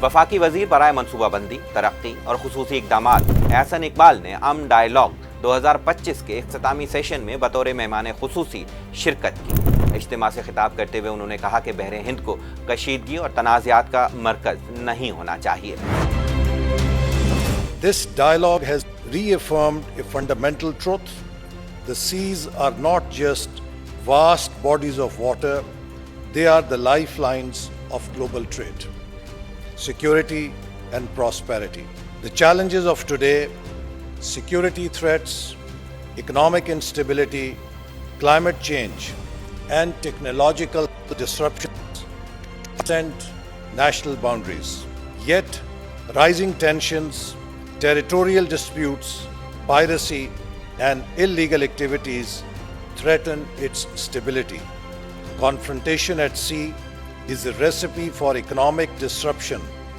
वफाकी वजीर बराए मनसूबाबंदी, तरक्की और खुसूसी इक़दामात एहसन इकबाल ने डायलॉग 2025 के इख्तितामी सेशन में बतौर मेहमान खुसूसी शिरकत की। इज्तिमा से खिताब करते हुए उन्होंने कहा कि बहरे हिंद को कशीदगी और तनाज़ात का मरकज नहीं होना चाहिए। This dialogue has reaffirmed a fundamental truth. The seas are not just vast bodies of water, they are the lifelines of global trade, security and prosperity. The challenges of today, security threats, economic instability, climate change and technological disruptions transcend national boundaries. Yet, rising tensions, territorial disputes, piracy and illegal activities threaten its stability. Confrontation at sea is a recipe for economic disruption